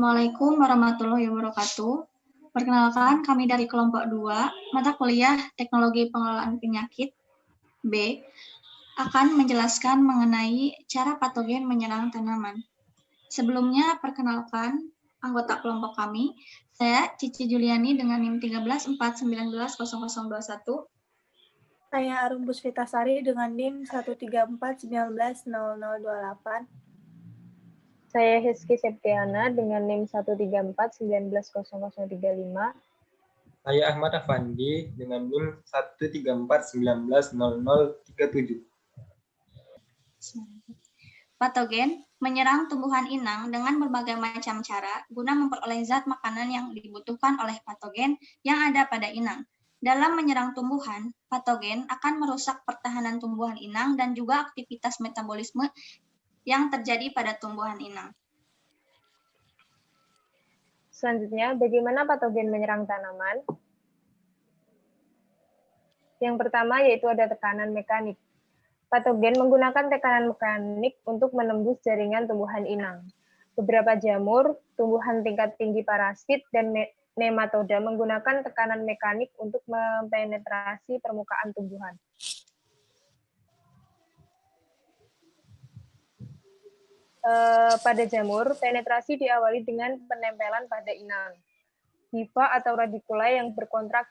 Assalamualaikum warahmatullahi wabarakatuh. Perkenalkan, kami dari kelompok 2, mata kuliah Teknologi Pengelolaan Penyakit B, akan menjelaskan mengenai cara patogen menyerang tanaman. Sebelumnya, perkenalkan anggota kelompok kami, saya Cici Juliani dengan NIM 1341900021. Saya Arum Puspitasari dengan NIM 134190028. Saya Hizki Septiana dengan NIM 134190035. Saya Ahmad Afandi dengan NIM 134190037. Patogen menyerang tumbuhan inang dengan berbagai macam cara guna memperoleh zat makanan yang dibutuhkan oleh patogen yang ada pada inang. Dalam menyerang tumbuhan, patogen akan merusak pertahanan tumbuhan inang dan juga aktivitas metabolisme yang terjadi pada tumbuhan inang. Selanjutnya, bagaimana patogen menyerang tanaman? Yang pertama yaitu ada tekanan mekanik. Patogen menggunakan tekanan mekanik untuk menembus jaringan tumbuhan inang. Beberapa jamur, tumbuhan tingkat tinggi parasit, dan nematoda menggunakan tekanan mekanik untuk mempenetrasi permukaan tumbuhan. Pada jamur, penetrasi diawali dengan penempelan pada inang. Hifa atau radikula yang berkontrak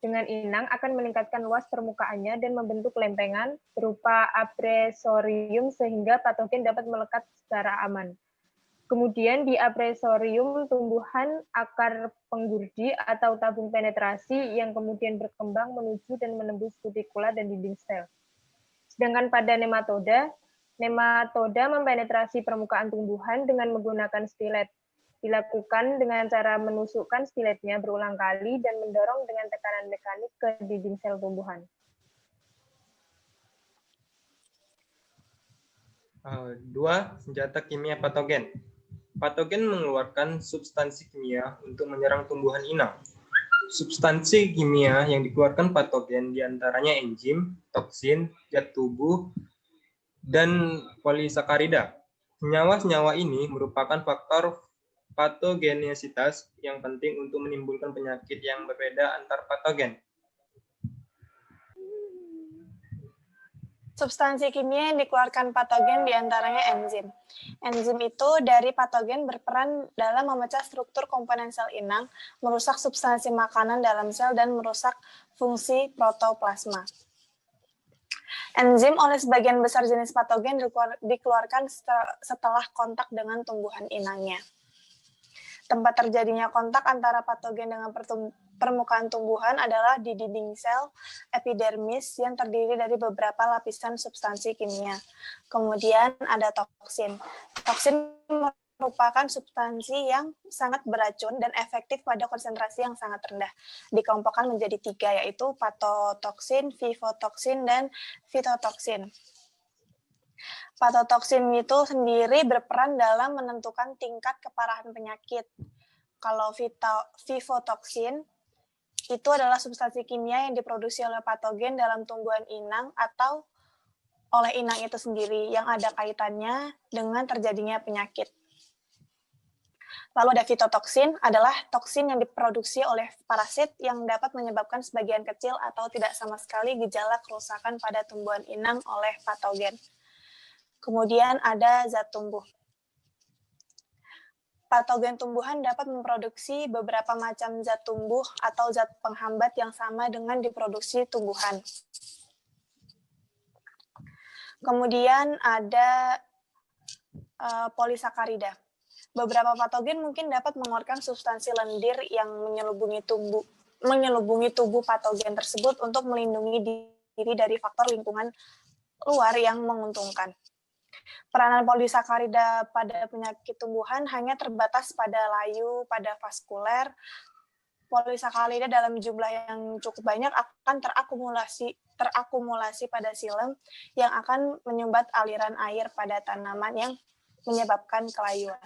dengan inang akan meningkatkan luas permukaannya dan membentuk lempengan berupa apresorium sehingga patogen dapat melekat secara aman. Kemudian di apresorium tumbuhan akar penggurdi atau tabung penetrasi yang kemudian berkembang menuju dan menembus kutikula dan dinding sel. Sedangkan pada nematoda mempenetrasi permukaan tumbuhan dengan menggunakan stilet. Dilakukan dengan cara menusukkan stiletnya berulang kali dan mendorong dengan tekanan mekanik ke dinding sel tumbuhan. Dua, senjata kimia patogen. Patogen mengeluarkan substansi kimia untuk menyerang tumbuhan inang. Substansi kimia yang dikeluarkan patogen diantaranya enzim, toksin, zat tubuh, dan polisakarida. Senyawa-senyawa ini merupakan faktor patogenesitas yang penting untuk menimbulkan penyakit yang berbeda antar patogen. Substansi kimia yang dikeluarkan patogen diantaranya enzim. Enzim itu dari patogen berperan dalam memecah struktur komponen sel inang, merusak substansi makanan dalam sel, dan merusak fungsi protoplasma. Enzim oleh sebagian besar jenis patogen dikeluarkan setelah kontak dengan tumbuhan inangnya. Tempat terjadinya kontak antara patogen dengan permukaan tumbuhan adalah di dinding sel epidermis yang terdiri dari beberapa lapisan substansi kimia. Kemudian ada toksin. Toksin merupakan substansi yang sangat beracun dan efektif pada konsentrasi yang sangat rendah. Dikelompokkan menjadi 3, yaitu patotoksin, vivotoksin, dan fitotoksin. Patotoksin itu sendiri berperan dalam menentukan tingkat keparahan penyakit. Kalau vivotoksin itu adalah substansi kimia yang diproduksi oleh patogen dalam tumbuhan inang atau oleh inang itu sendiri yang ada kaitannya dengan terjadinya penyakit. Lalu ada fitotoksin, adalah toksin yang diproduksi oleh parasit yang dapat menyebabkan sebagian kecil atau tidak sama sekali gejala kerusakan pada tumbuhan inang oleh patogen. Kemudian ada zat tumbuh. Patogen tumbuhan dapat memproduksi beberapa macam zat tumbuh atau zat penghambat yang sama dengan diproduksi tumbuhan. Kemudian ada polisakarida. Beberapa patogen mungkin dapat mengeluarkan substansi lendir yang menyelubungi tubuh patogen tersebut untuk melindungi diri dari faktor lingkungan luar yang menguntungkan. Peranan polisakarida pada penyakit tumbuhan hanya terbatas pada layu, pada vaskuler. Polisakarida dalam jumlah yang cukup banyak akan terakumulasi pada silem yang akan menyumbat aliran air pada tanaman yang menyebabkan kelayuan.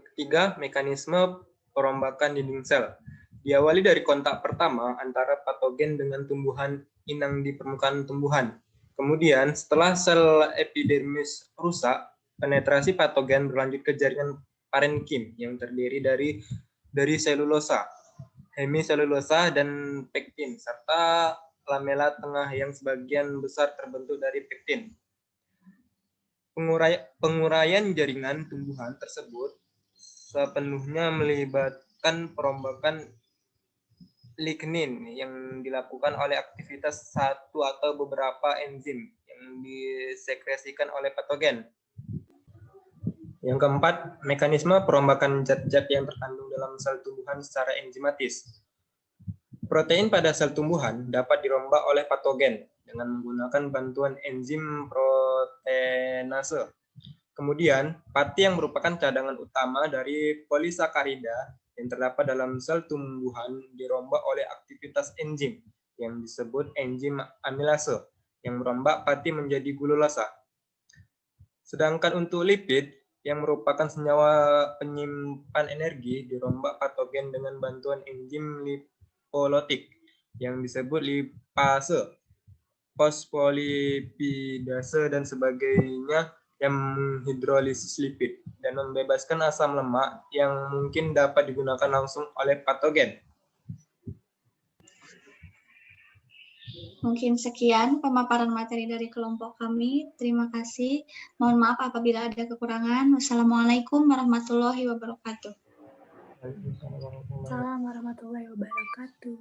Ketiga, mekanisme perombakan dinding sel. Diawali dari kontak pertama antara patogen dengan tumbuhan inang di permukaan tumbuhan. Kemudian, setelah sel epidermis rusak, Penetrasi patogen berlanjut ke jaringan parenkim yang terdiri dari selulosa, hemiselulosa, dan pektin, serta lamela tengah yang sebagian besar terbentuk dari pektin. Penguraian jaringan tumbuhan tersebut sepenuhnya melibatkan perombakan lignin yang dilakukan oleh aktivitas satu atau beberapa enzim yang disekresikan oleh patogen. Yang keempat, mekanisme perombakan zat-zat yang terkandung dalam sel tumbuhan secara enzimatis. Protein pada sel tumbuhan dapat dirombak oleh patogen dengan menggunakan bantuan enzim proteinase. Kemudian, pati yang merupakan cadangan utama dari polisakarida yang terdapat dalam sel tumbuhan dirombak oleh aktivitas enzim yang disebut enzim amilase yang merombak pati menjadi gululasa. Sedangkan untuk lipid yang merupakan senyawa penyimpan energi dirombak patogen dengan bantuan enzim lipolotik yang disebut lipase, fosfolipidase, dan sebagainya yang menghidrolisis lipid dan membebaskan asam lemak yang mungkin dapat digunakan langsung oleh patogen. Mungkin sekian pemaparan materi dari kelompok kami. Terima kasih. Mohon maaf apabila ada kekurangan. Wassalamualaikum warahmatullahi wabarakatuh. Assalamualaikum warahmatullahi wabarakatuh.